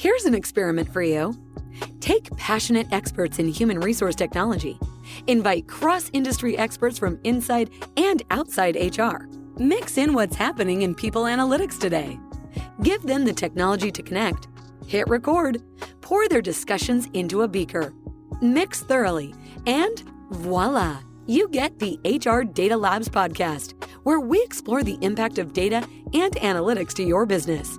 Here's an experiment for you. Take passionate experts in human resource technology. Invite cross-industry experts from inside and outside HR. Mix in what's happening in people analytics today. Give them the technology to connect. Hit record. Pour their discussions into a beaker. Mix thoroughly. And voila! You get the HR Data Labs podcast, where we explore the impact of data and analytics to your business.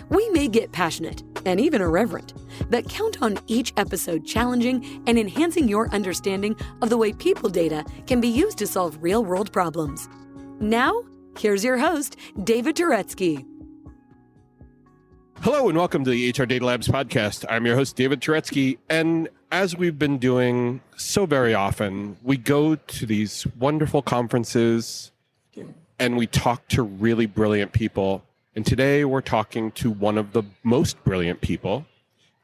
We may get passionate and even irreverent, but count on each episode challenging and enhancing your understanding of the way people data can be used to solve real-world problems. Now, here's your host, David Turetsky. Hello and welcome to the HR Data Labs podcast. I'm your host, David Turetsky, and as we've been doing so very often, we go to these wonderful conferences and we talk to really brilliant people. And today we're talking to one of the most brilliant people,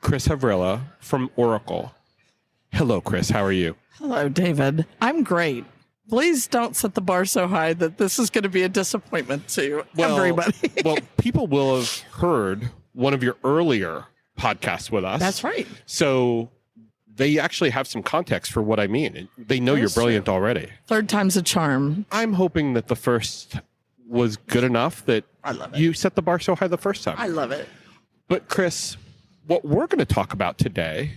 Chris Havrilla from Oracle. Hello, Chris. How are you? Hello, David. I'm great. Please don't set the bar so high that this is going to be a disappointment to everybody. Well, people will have heard one of your earlier podcasts with us. That's right. So they actually have some context for what I mean. They know you're brilliant already. Third time's a charm. I'm hoping that the first was good enough that you set the bar so high the first time. I love it. But Chris, what we're going to talk about today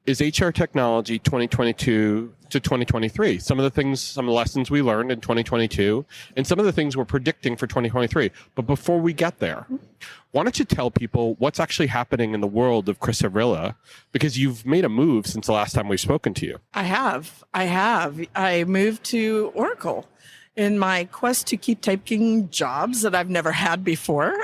is HR technology 2022 to 2023. Some of the lessons we learned in 2022 and some of the things we're predicting for 2023. But before we get there, why don't you tell people what's actually happening in the world of Chris Havrilla? Because you've made a move since the last time we've spoken to you. I have. I moved to Oracle in my quest to keep taking jobs that I've never had before.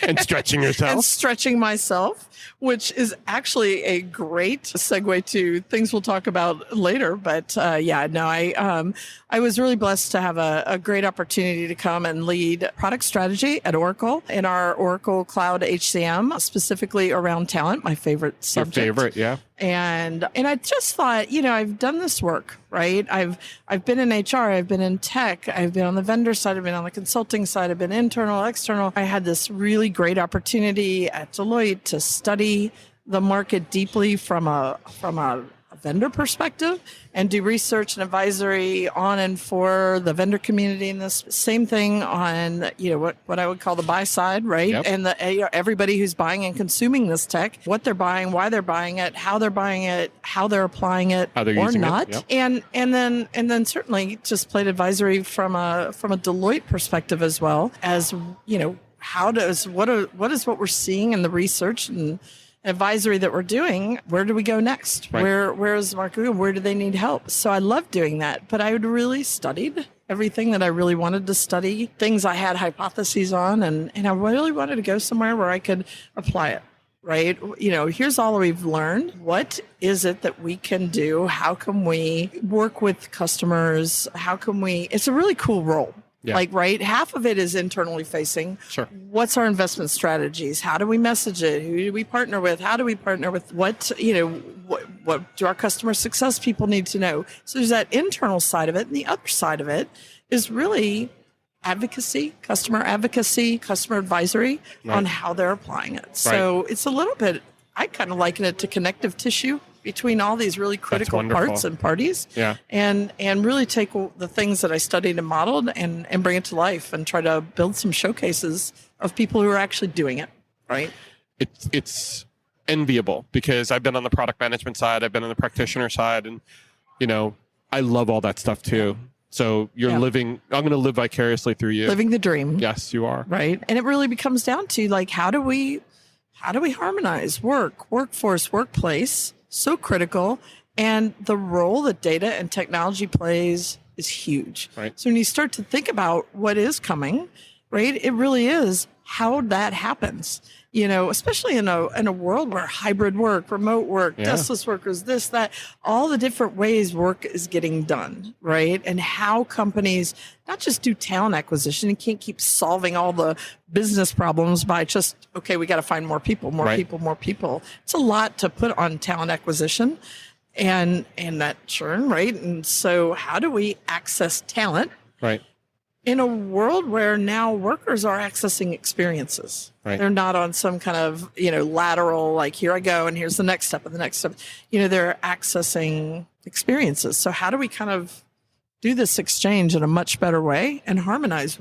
And stretching yourself. And stretching myself, which is actually a great segue to things we'll talk about later. But I was really blessed to have a great opportunity to come and lead product strategy at Oracle in our Oracle Cloud HCM, specifically around talent, my favorite subject. Your favorite, yeah. And I just thought, I've done this work, right? I've been in HR, I've been in tech, I've been on the vendor side, I've been on the consulting side, I've been internal, external. I had this really great opportunity at Deloitte to study the market deeply from a vendor perspective and do research and advisory on and for the vendor community, and this same thing on what I would call the buy side, right? Yep. And everybody who's buying and consuming this tech, what they're buying, why they're buying it, how they're buying it, how they're applying it, how they're or using not. It. Yep. And then certainly just played advisory from a Deloitte perspective as well as what is what we're seeing in the research and advisory that we're doing, where do we go next? Right. Where is the market going? Where do they need help? So I love doing that, but I had really studied everything that I really wanted to study, things I had hypotheses on, and I really wanted to go somewhere where I could apply it, right? Here's all we've learned. What is it that we can do? How can we work with customers? It's a really cool role. Yeah. Right? Half of it is internally facing. Sure. What's our investment strategies? How do we message it? Who do we partner with? How do we partner with? What do our customer success people need to know? So there's that internal side of it. And the other side of it is really advocacy, customer advisory on how they're applying it. So It's a little bit, I kind of liken it to connective tissue between all these really critical parts and parties, and really take the things that I studied and modeled and bring it to life and try to build some showcases of people who are actually doing it, right? It's enviable because I've been on the product management side, I've been on the practitioner side, and I love all that stuff too. So you're living, I'm going to live vicariously through you. Living the dream. Yes, you are. Right. And it really becomes down to how do we harmonize workforce, workplace, so critical. And the role that data and technology plays is huge. Right. So when you start to think about what is coming, right, it really is how that happens. Especially in a world where hybrid work, remote work, deskless workers, this, that, all the different ways work is getting done, right? And how companies not just do talent acquisition, you can't keep solving all the business problems by just, we got to find more people. It's a lot to put on talent acquisition and that churn, right? And so how do we access talent? Right. in a world where now workers are accessing experiences. Right. They're not on some kind of, lateral, like here I go and here's the next step and the next step. They're accessing experiences. So how do we kind of do this exchange in a much better way and harmonize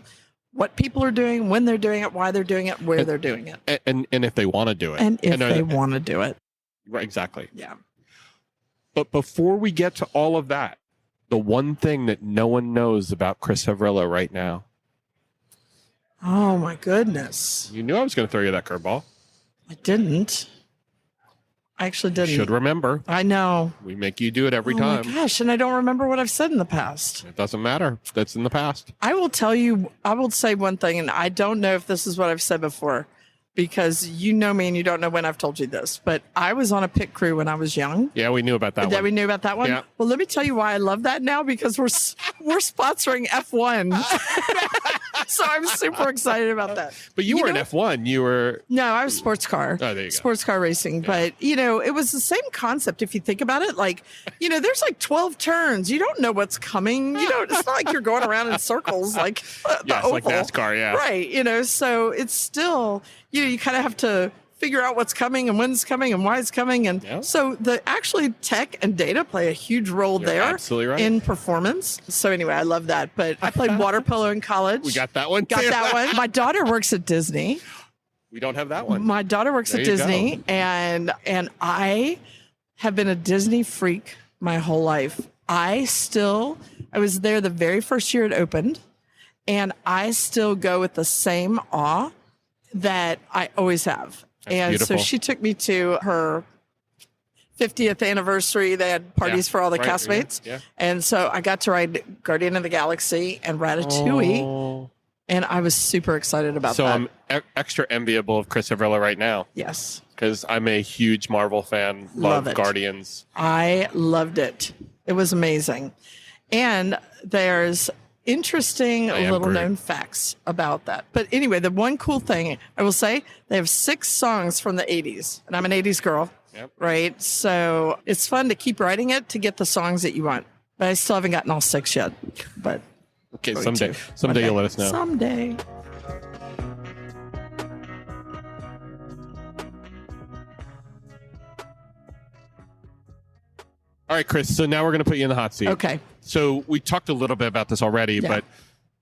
what people are doing, when they're doing it, why they're doing it, where they're doing it. And if they want to do it. And if they want to do it. Right, exactly. Yeah. But before we get to all of that, the one thing that no one knows about Chris Havrilla right now. Oh, my goodness. You knew I was going to throw you that curveball. I didn't. I actually didn't. You should remember. I know. We make you do it every time. Oh, my gosh. And I don't remember what I've said in the past. It doesn't matter. That's in the past. I will tell you, I will say one thing, and I don't know if this is what I've said before, because you know me and you don't know when I've told you this, but I was on a pit crew when I was young. Yeah, we knew about that one. We knew about that one? Yeah. Well, let me tell you why I love that now, because we're sponsoring F1. So I'm super excited about that. But you were in F1. You were... No, I was sports car. Oh, there you go. Sports car racing. Yeah. But, it was the same concept if you think about it. Like, there's like 12 turns. You don't know what's coming. It's not like you're going around in circles like the oval. Like NASCAR, yeah. Right. So it's still, you kind of have to figure out what's coming and when it's coming and why it's coming. And so actually tech and data play a huge role there absolutely right. in performance. So anyway, I love that. But I played water polo in college. We got that one Got too. that one. My daughter works at Disney. We don't have that one. My daughter works at Disney, and I have been a Disney freak my whole life. I was there the very first year it opened, and I still go with the same awe that I always have. That's beautiful. So she took me to her 50th anniversary. They had parties for all the castmates. Yeah. And so I got to ride Guardian of the Galaxy and Ratatouille. Oh. And I was super excited about that. So I'm extra enviable of Chris Havrilla right now. Yes. Because I'm a huge Marvel fan. Love Guardians. I loved it. It was amazing. And there's interesting little known facts about that. But anyway, the one cool thing I will say, they have 6 songs from the 80s. And I'm an 80s girl. Yep. Right? So it's fun to keep writing it to get the songs that you want. But I still haven't gotten all 6 yet. But okay, someday you'll let us know. Someday. All right, Chris. So now we're going to put you in the hot seat. Okay. So we talked a little bit about this already, but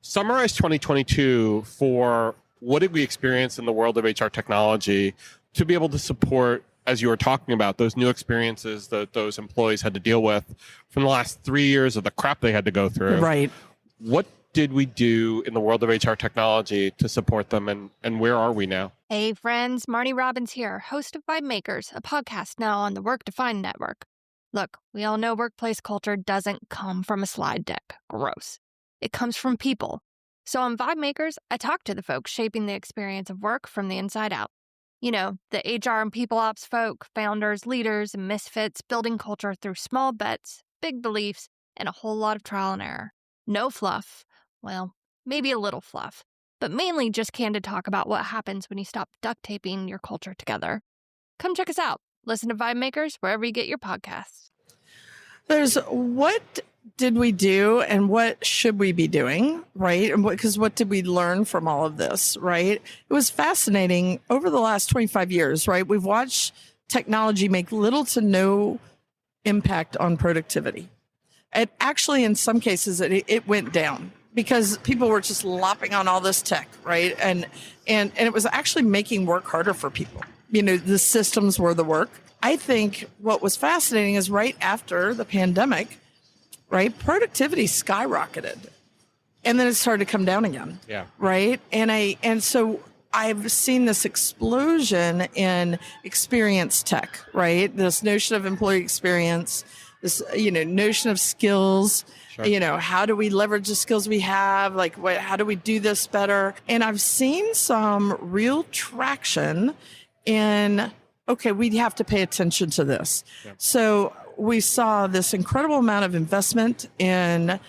summarize 2022 for what did we experience in the world of HR technology to be able to support, as you were talking about, those new experiences that those employees had to deal with from the last 3 years of the crap they had to go through. Right. What did we do in the world of HR technology to support them, and where are we now? Hey friends, Marnie Robbins here, host of Vibe Makers, a podcast now on the Work Defined Network. Look, we all know workplace culture doesn't come from a slide deck. Gross. It comes from people. So on Vibe Makers, I talk to the folks shaping the experience of work from the inside out. The HR and people ops folk, founders, leaders, and misfits building culture through small bets, big beliefs, and a whole lot of trial and error. No fluff. Well, maybe a little fluff, but mainly just candid talk about what happens when you stop duct taping your culture together. Come check us out. Listen to Vibe Makers wherever you get your podcasts. There's what did we do and what should we be doing, right? And because what did we learn from all of this, right? It was fascinating over the last 25 years, right? We've watched technology make little to no impact on productivity. And actually, in some cases, it went down because people were just lopping on all this tech, right? And it was actually making work harder for people. The systems were the work. I think what was fascinating is right after the pandemic, right, productivity skyrocketed. And then it started to come down again. Yeah. Right? And so I've seen this explosion in experience tech, right? This notion of employee experience, this, notion of skills. Sure. How do we leverage the skills we have? Like, how do we do this better? And I've seen some real traction in, okay, we have to pay attention to this. Yep. So we saw this incredible amount of investment in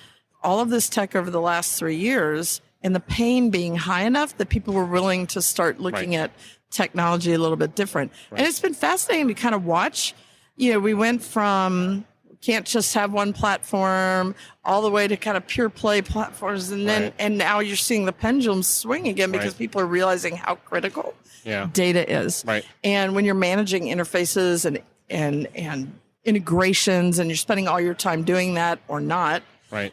all of this tech over the last 3 years, and the pain being high enough that people were willing to start looking at technology a little bit different. Right. And it's been fascinating to kind of watch. We went from can't just have one platform, all the way to kind of pure play platforms. And then, and now you're seeing the pendulum swing again because people are realizing how critical data is. Right. And when you're managing interfaces and integrations and you're spending all your time doing that or not,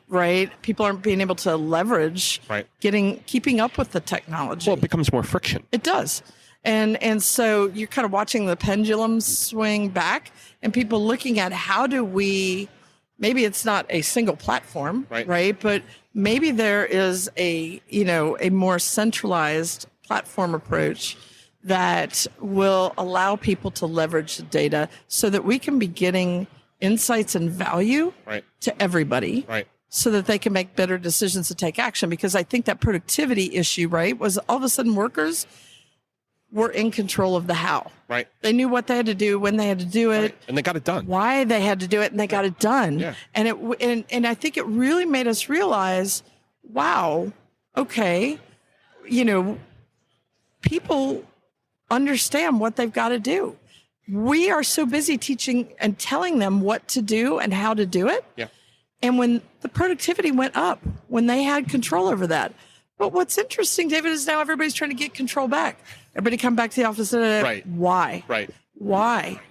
right? People aren't being able to leverage keeping up with the technology. Well, it becomes more friction. It does. And so you're kind of watching the pendulum swing back and people looking at how do we, maybe it's not a single platform, right? But maybe there is a more centralized platform approach that will allow people to leverage the data so that we can be getting insights and value to everybody. So that they can make better decisions to take action. Because I think that productivity issue, was all of a sudden workers were in control of the how. They knew what they had to do, when they had to do it. And they got it done. Why they had to do it, and they got it done. Yeah. And I think it really made us realize, wow, okay, people understand what they've got to do. We are so busy teaching and telling them what to do and how to do it. Yeah. And when the productivity went up, when they had control over that. But what's interesting, David, is now everybody's trying to get control back. Everybody come back to the office. Why? Why?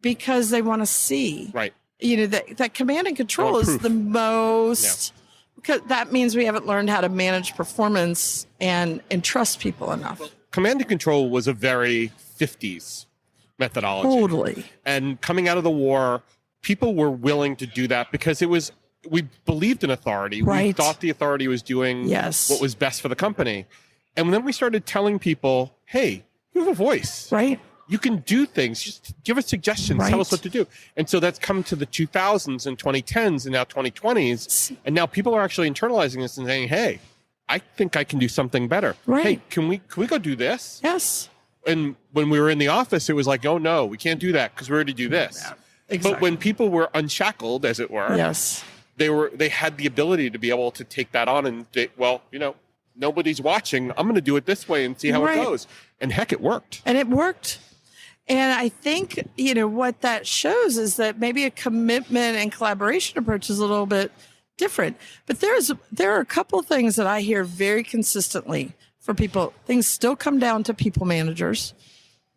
Because they want to see. That command and control is the most. Because that means we haven't learned how to manage performance and trust people enough. Command and control was a very 50s methodology. Totally. And coming out of the war, people were willing to do that because we believed in authority. We thought the authority was doing what was best for the company. And then we started telling people, hey, you have a voice. You can do things. Just give us suggestions. Tell us what to do. And so that's come to the 2000s and 2010s and now 2020s. And now people are actually internalizing this and saying, hey, I think I can do something better. Hey, can we go do this? Yes. And when we were in the office, it was like, oh, no, we can't do that because we already do this. Yeah, exactly. But when people were unshackled, as it were, they had the ability to be able to take that on and nobody's watching. I'm going to do it this way and see how it goes. And heck, it worked. And I think, what that shows is that maybe a commitment and collaboration approach is a little bit different. But there are a couple of things that I hear very consistently for people. Things still come down to people managers,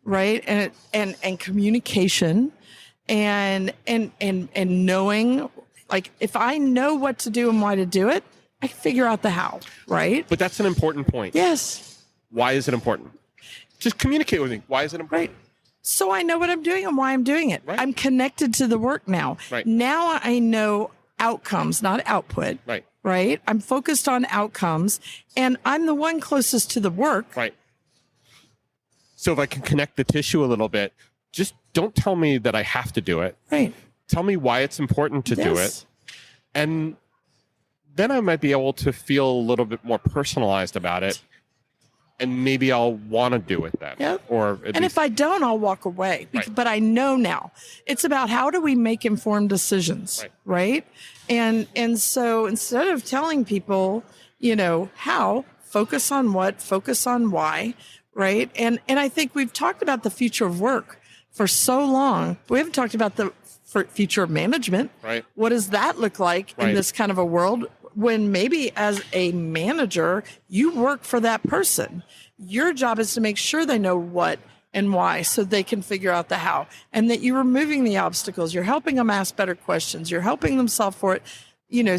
right? And communication and knowing, like, if I know what to do and why to do it, I can figure out the how, right? But that's an important point. Yes. Why is it important? Just communicate with me. Why is it important? So I know what I'm doing and why I'm doing it. I'm connected to the work now. Now I know outcomes, not output. Right? I'm focused on outcomes, and I'm the one closest to the work. So if I can connect the tissue a little bit, just don't tell me that I have to do it. Tell me why it's important to do it. And then I might be able to feel a little bit more personalized about it. And maybe I'll want to do it then. And if I don't, I'll walk away. But I know now. It's about how do we make informed decisions, right? And so instead of telling people, how, focus on what, focus on why, right? And I think we've talked about the future of work for so long. We haven't talked about the future of management. What does that look like in this kind of a world? When maybe as a manager, you work for that person. Your job is to make sure they know what and why so they can figure out the how, and that you're removing the obstacles. You're helping them ask better questions. You're helping them solve for it,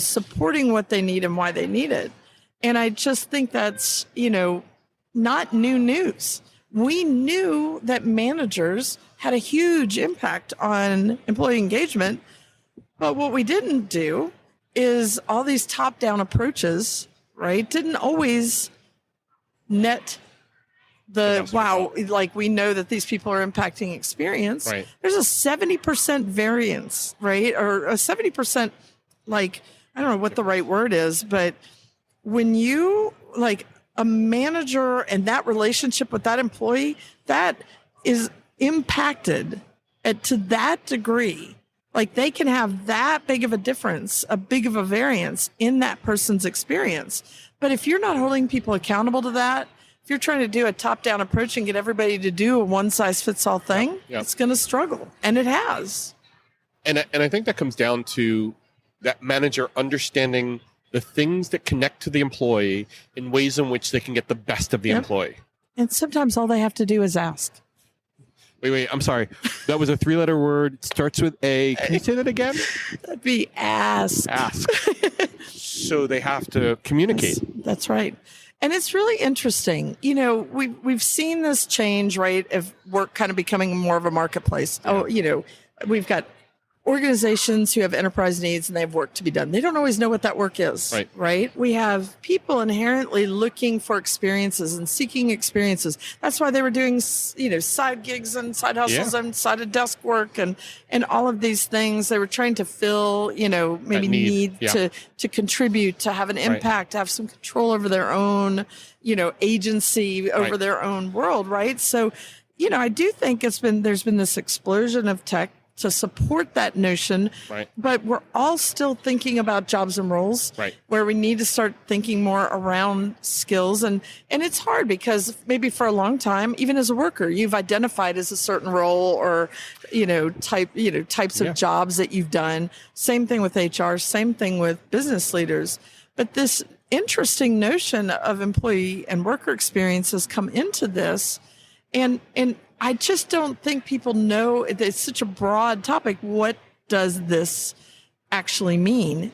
supporting what they need and why they need it. And I just think that's, not new news. We knew that managers had a huge impact on employee engagement, but what we didn't do is all these top-down approaches, didn't always net we know that these people are impacting experience. There's a 70% variance, or a 70%, I don't know what the right word is, but when you, a manager and that relationship with that employee, that is impacted to that degree. They can have that big of a difference, a big of a variance in that person's experience. But if you're not holding people accountable to that, if you're trying to do a top-down approach and get everybody to do a one-size-fits-all thing, it's going to struggle. And it has. And I think that comes down to that manager understanding the things that connect to the employee in ways in which they can get the best of the employee. And sometimes all they have to do is ask. Wait, I'm sorry. That was a 3-letter word. It starts with A. Can you say that again? That'd be ask. Ask. So they have to communicate. That's right. And it's really interesting. You know, we've seen this change, right, of work kind of becoming more of a marketplace. Yeah. Oh, you know, we've got organizations who have enterprise needs and they have work to be done. They don't always know what that work is, right? We have people inherently looking for experiences and seeking experiences. That's why they were doing, you know, side gigs and side hustles and side of desk work and all of these things. They were trying to fill, you know, maybe need to contribute, to have an impact, to have some control over their own, you know, agency over their own world, right? So, you know, I do think there's been this explosion of tech to support that notion, but we're all still thinking about jobs and roles, where we need to start thinking more around skills. And it's hard because maybe for a long time, even as a worker, you've identified as a certain role or, types of jobs that you've done. Same thing with HR, same thing with business leaders. But this interesting notion of employee and worker experience has come into this. And I just don't think people know, it's such a broad topic. What does this actually mean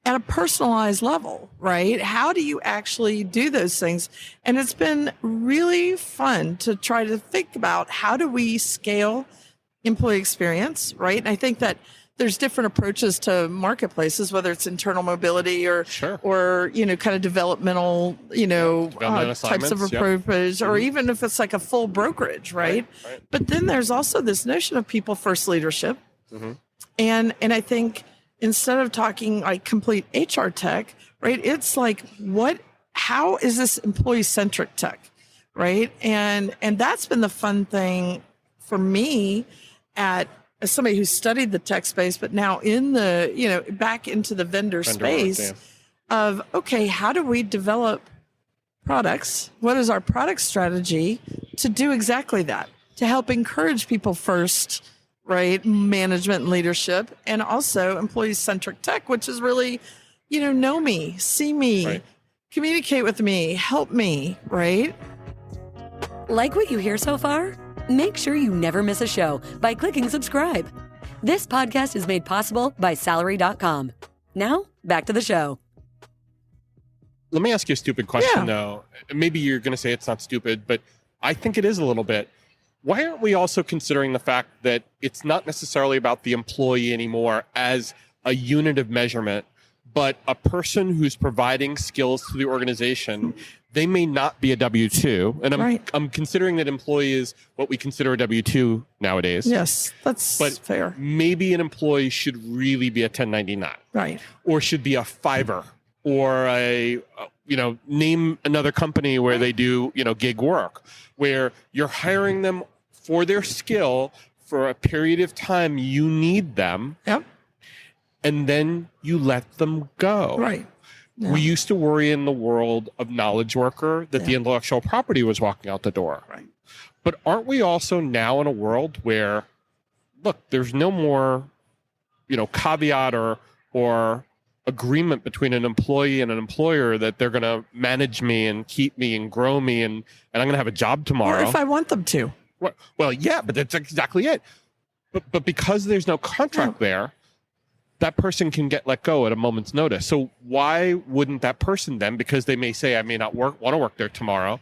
at a personalized level, right? How do you actually do those things? And it's been really fun to try to think about how do we scale employee experience, right? And I think that there's different approaches to marketplaces, whether it's internal mobility or you know, kind of developmental, you know, types of approaches, or even if it's like a full brokerage, right? But then there's also this notion of people first leadership, and I think instead of talking like complete HR tech, right? It's like how is this employee centric tech, right? And that's been the fun thing for me as somebody who studied the tech space, but now in the, you know, back into the vendor space of, okay, how do we develop products? What is our product strategy to do exactly that? To help encourage people first, right? Management and leadership, and also employee-centric tech, which is really, you know me, see me, communicate with me, help me, right? Like what you hear so far? Make sure you never miss a show by clicking subscribe. This podcast is made possible by Salary.com. Now, back to the show. Let me ask you a stupid question, though. Maybe you're going to say it's not stupid, but I think it is a little bit. Why aren't we also considering the fact that it's not necessarily about the employee anymore as a unit of measurement, but a person who's providing skills to the organization? They may not be a W-2, and I'm considering that employee is what we consider a W-2 nowadays. Yes, that's fair. Maybe an employee should really be a 1099, right? Or should be a Fiverr, or name another company where they do, gig work, where you're hiring them for their skill for a period of time. You need them, and then you let them go. Right. Yeah. We used to worry in the world of knowledge worker that the intellectual property was walking out the door. Right. But aren't we also now in a world where, look, there's no more, caveat or agreement between an employee and an employer that they're going to manage me and keep me and grow me and I'm going to have a job tomorrow. Or if I want them to. Well, yeah, but that's exactly it. But because there's no contract there, that person can get let go at a moment's notice. So why wouldn't that person then, because they may say, I may not want to work there tomorrow,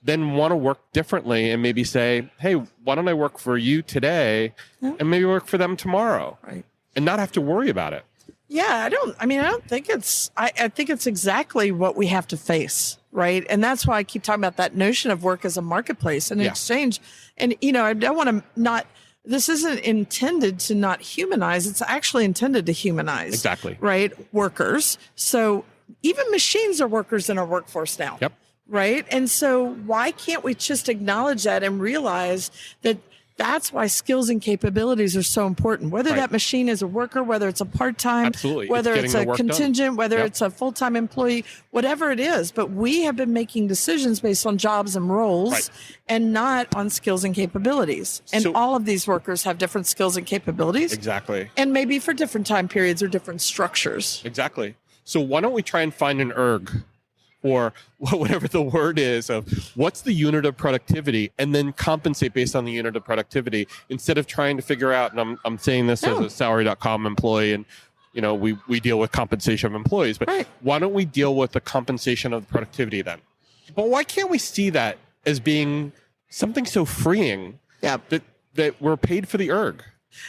then want to work differently and maybe say, hey, why don't I work for you today and maybe work for them tomorrow, and not have to worry about it? Yeah, I don't think I think it's exactly what we have to face, right? And that's why I keep talking about that notion of work as a marketplace and an exchange. And, I don't want to this isn't intended to not humanize. It's actually intended to humanize. Exactly. Right? Workers. So even machines are workers in our workforce now. Yep. Right? And so why can't we just acknowledge that and realize that That's why skills and capabilities are so important. Whether that machine is a worker, whether it's a part-time, Absolutely. whether it's a contingent, whether Yep. it's a full-time employee, whatever it is. But we have been making decisions based on jobs and roles and not on skills and capabilities. And all of these workers have different skills and capabilities. Exactly. And maybe for different time periods or different structures. Exactly. So why don't we try and find an erg, or whatever the word is, of what's the unit of productivity, and then compensate based on the unit of productivity, instead of trying to figure out, and I'm saying this as a salary.com employee, and we deal with compensation of employees, but why don't we deal with the compensation of productivity then? But why can't we see that as being something so freeing that we're paid for the erg?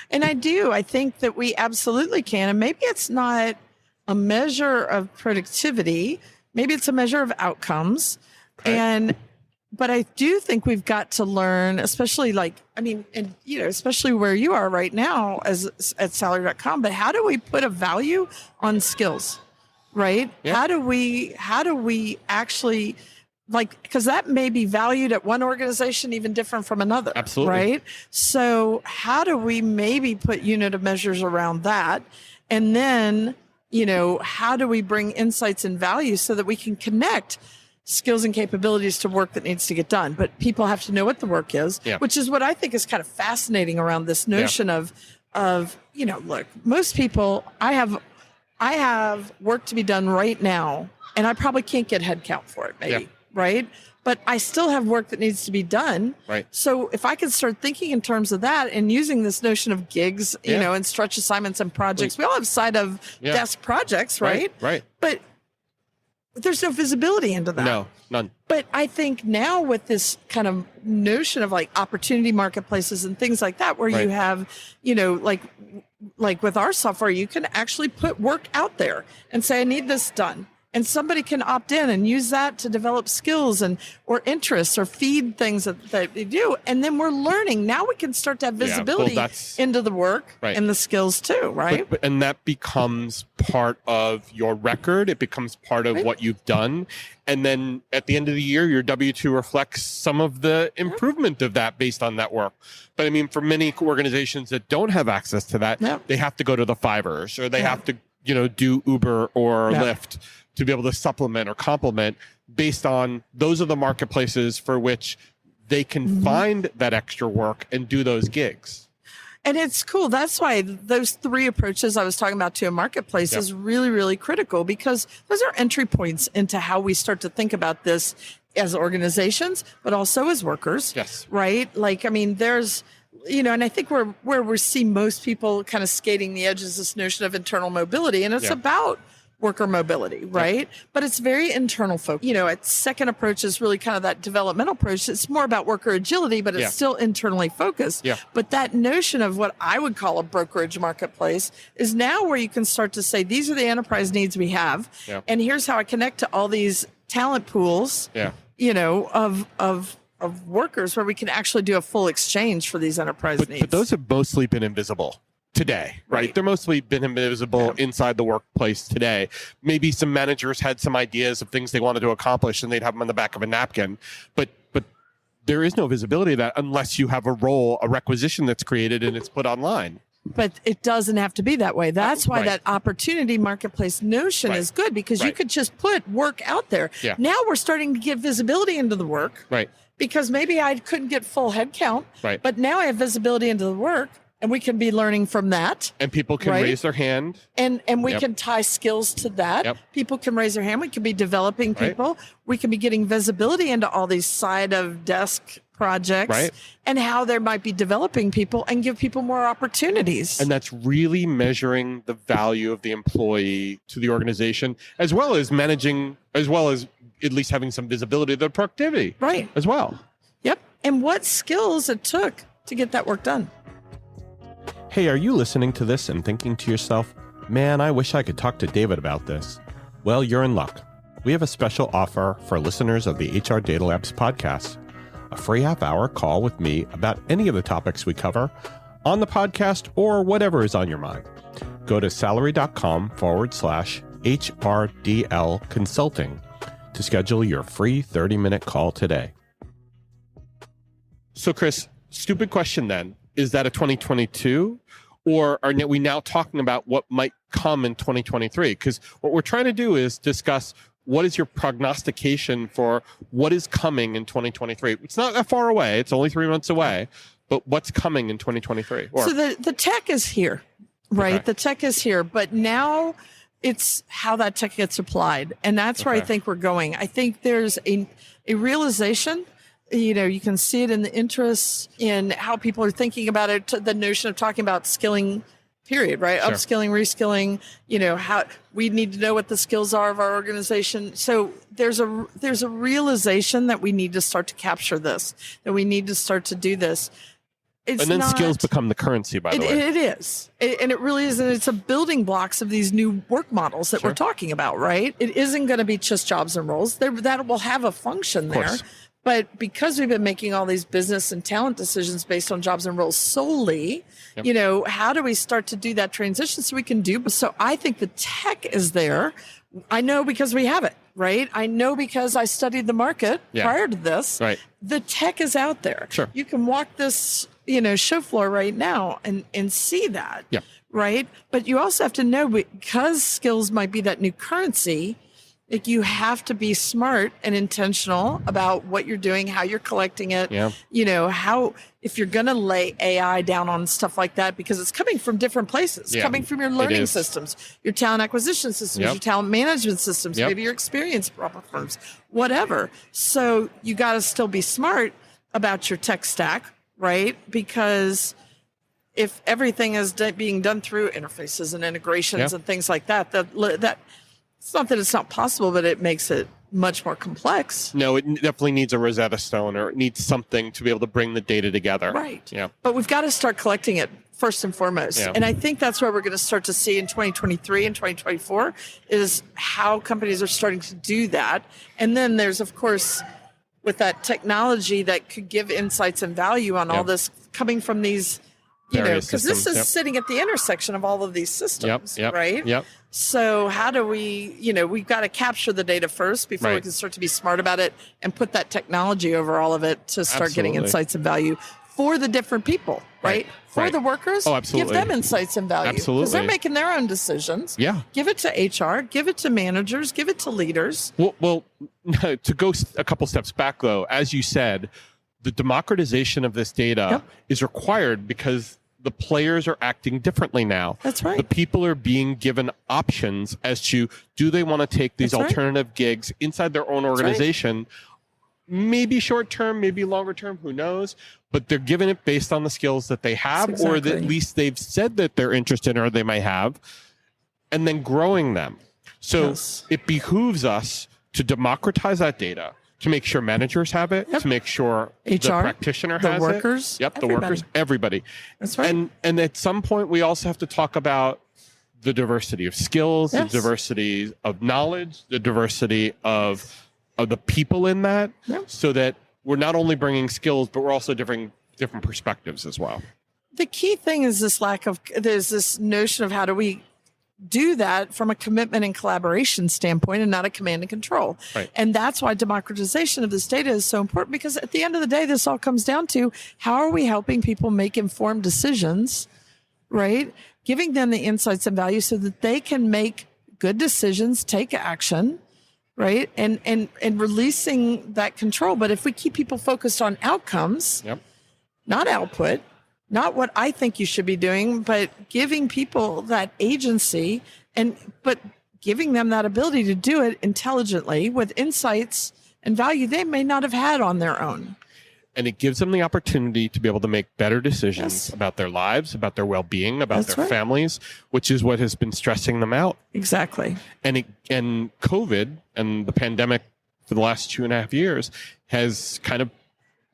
And I think that we absolutely can. And maybe it's not a measure of productivity. Maybe it's a measure of outcomes. But I do think we've got to learn, especially especially where you are right now at salary.com, but how do we put a value on skills, right? Yeah. How do we actually, because that may be valued at one organization even different from another. Absolutely. Right? So how do we maybe put unit of measures around that? And then, how do we bring insights and value so that we can connect skills and capabilities to work that needs to get done? But people have to know what the work is, which is what I think is kind of fascinating around this notion of, look, most people, I have work to be done right now, and I probably can't get headcount for it, maybe, right? But I still have work that needs to be done. Right. So if I could start thinking in terms of that and using this notion of gigs, and stretch assignments and projects, we all have side of desk projects, right? Right. But there's no visibility into that. No, none. But I think now with this kind of notion of opportunity marketplaces and things like that, where you have, like with our software, you can actually put work out there and say, I need this done. And somebody can opt in and use that to develop skills or interests or feed things that they do. And then we're learning. Now we can start to have visibility into the work and the skills too, right? And that becomes part of your record. It becomes part of what you've done. And then at the end of the year, your W-2 reflects some of the improvement of that based on that work. But I mean, for many organizations that don't have access to that, they have to go to the Fivers, or they have to, do Uber or Lyft to be able to supplement or complement based on those are the marketplaces for which they can find that extra work and do those gigs. And it's cool. That's why those three approaches I was talking about to a marketplace is really, really critical, because those are entry points into how we start to think about this as organizations, but also as workers. Yes. Right? There's, and I think where we see most people kind of skating the edge is this notion of internal mobility, and it's about worker mobility, right? But it's very internal focused. A second approach is really kind of that developmental approach. It's more about worker agility, but it's still internally focused. Yeah. But that notion of what I would call a brokerage marketplace is now where you can start to say, these are the enterprise needs we have. Yeah. And here's how I connect to all these talent pools, of workers, where we can actually do a full exchange for these enterprise needs. But those have mostly been invisible today, right? They're mostly been invisible inside the workplace today. Maybe some managers had some ideas of things they wanted to accomplish and they'd have them on the back of a napkin, but there is no visibility of that unless you have a role, a requisition that's created and it's put online. But it doesn't have to be that way. That's why that opportunity marketplace notion is good, because you could just put work out there. Yeah. Now we're starting to get visibility into the work. Right. Because maybe I couldn't get full head count. Right. But now I have visibility into the work. And we can be learning from that. And people can raise their hand. And we can tie skills to that. Yep. People can raise their hand. We can be developing people. We can be getting visibility into all these side of desk projects and how there might be developing people and give people more opportunities. And that's really measuring the value of the employee to the organization, as well as managing, as well as at least having some visibility of their productivity as well. Yep. And what skills it took to get that work done. Hey, are you listening to this and thinking to yourself, man, I wish I could talk to David about this? Well, you're in luck. We have a special offer for listeners of the HR Data Labs podcast. A free half-hour call with me about any of the topics we cover on the podcast or whatever is on your mind. Go to salary.com/HRDL consulting to schedule your free 30-minute call today. So, Chris, stupid question then. Is that a 2022? Or are we now talking about what might come in 2023? Because what we're trying to do is discuss what is your prognostication for what is coming in 2023. It's not that far away. It's only 3 months away. But what's coming in 2023? So the tech is here, right? Okay. The tech is here. But now it's how that tech gets applied. And that's where I think we're going. I think there's a realization. You can see it in the interest in how people are thinking about it, the notion of talking about skilling, period, right? Sure. Upskilling, reskilling, how we need to know what the skills are of our organization. So there's a realization that we need to start to capture this, that we need to start to do this. It's and then skills become the currency, by the way. It is. And it really is. And it's a building blocks of these new work models that we're talking about, right? It isn't going to be just jobs and roles. That will have a function there. But because we've been making all these business and talent decisions based on jobs and roles solely, how do we start to do that transition so we can do? So I think the tech is there. I know because we have it, right? I know because I studied the market prior to this. Right. The tech is out there. Sure. You can walk this, show floor right now and see that. Yeah. Right. But you also have to know, because skills might be that new currency, like, you have to be smart and intentional about what you're doing, how you're collecting it. Yeah. If you're going to lay AI down on stuff like that, because it's coming from different places, coming from your learning systems, your talent acquisition systems, your talent management systems, maybe your experience platforms, whatever. So you got to still be smart about your tech stack, right? Because if everything is being done through interfaces and integrations and things like that, that it's not that it's not possible, but it makes it much more complex. No, it definitely needs a Rosetta Stone, or it needs something to be able to bring the data together. Right. Yeah. But we've got to start collecting it first and foremost. Yeah. And I think that's where we're going to start to see in 2023 and 2024 is how companies are starting to do that. And then there's, of course, with that technology that could give insights and value on all this coming from these, because this is sitting at the intersection of all of these systems, right? Yep. So how do we, we've got to capture the data first before we can start to be smart about it and put that technology over all of it to start getting insights and value for the different people, right? For the workers, give them insights and value. Absolutely. Because they're making their own decisions. Yeah. Give it to HR, give it to managers, give it to leaders. Well, to go a couple steps back, though, as you said, the democratization of this data is required because the players are acting differently now. That's right. The people are being given options as to, do they want to take these alternative gigs inside their own organization? Maybe short term, maybe longer term, who knows? But they're given it based on the skills that they have, or that at least they've said that they're interested in, or they might have, and then growing them. So it behooves us to democratize that data, to make sure managers have it, to make sure HR, the practitioner has workers, it. The workers, everybody. That's right. And at some point, we also have to talk about the diversity of skills, the diversity of knowledge, the diversity of the people in that, so that we're not only bringing skills, but we're also different perspectives as well. The key thing is there's this notion of how do we do that from a commitment and collaboration standpoint and not a command and control. Right. And that's why democratization of this data is so important, because at the end of the day, this all comes down to how are we helping people make informed decisions, right? Giving them the insights and value so that they can make good decisions, take action, right? And releasing that control. But if we keep people focused on outcomes, not output, not what I think you should be doing, but giving people that agency but giving them that ability to do it intelligently with insights and value they may not have had on their own. And it gives them the opportunity to be able to make better decisions about their lives, about their well-being, about their families, which is what has been stressing them out. Exactly. And COVID and the pandemic for the last 2.5 years has kind of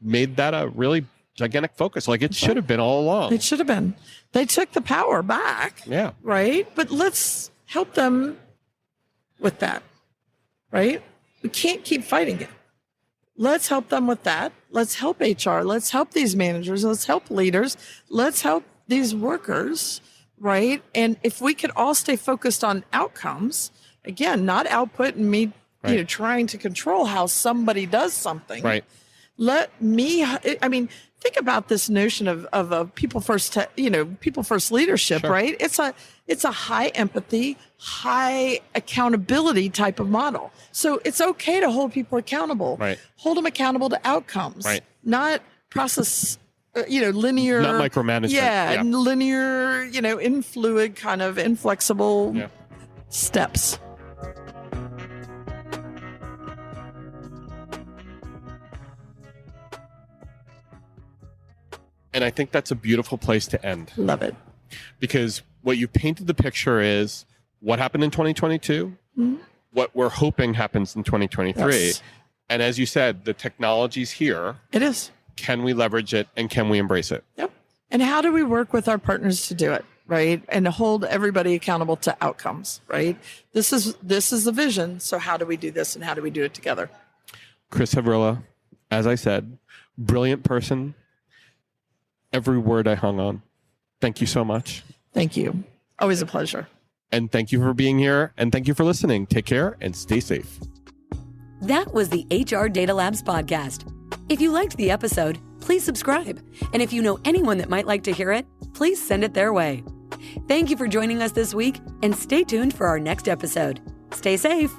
made that a really gigantic focus, like it should have been all along. It should have been. They took the power back. Yeah. Right? But let's help them with that. Right? We can't keep fighting it. Let's help them with that. Let's help HR. Let's help these managers. Let's help leaders. Let's help these workers. Right? And if we could all stay focused on outcomes, again, not output and me, trying to control how somebody does something. Right. think about this notion of a people first, people first leadership, Sure. right? It's a high empathy, high accountability type of model. So it's okay to hold people accountable. Right. Hold them accountable to outcomes, Right. not process, linear. Not micromanagement. Yeah, linear, influid kind of inflexible Yeah. steps. And I think that's a beautiful place to end, Love it. because what you painted the picture is what happened in 2022, what we're hoping happens in 2023. Yes. And as you said, the technology's here. It is. Can we leverage it and can we embrace it? Yep. And how do we work with our partners to do it, right? And hold everybody accountable to outcomes, right? This is the vision. So how do we do this and how do we do it together? Chris Havrilla, as I said, brilliant person. Every word I hung on. Thank you so much. Thank you. Always a pleasure. And thank you for being here. And thank you for listening. Take care and stay safe. That was the HR Data Labs podcast. If you liked the episode, please subscribe. And if you know anyone that might like to hear it, please send it their way. Thank you for joining us this week, and stay tuned for our next episode. Stay safe.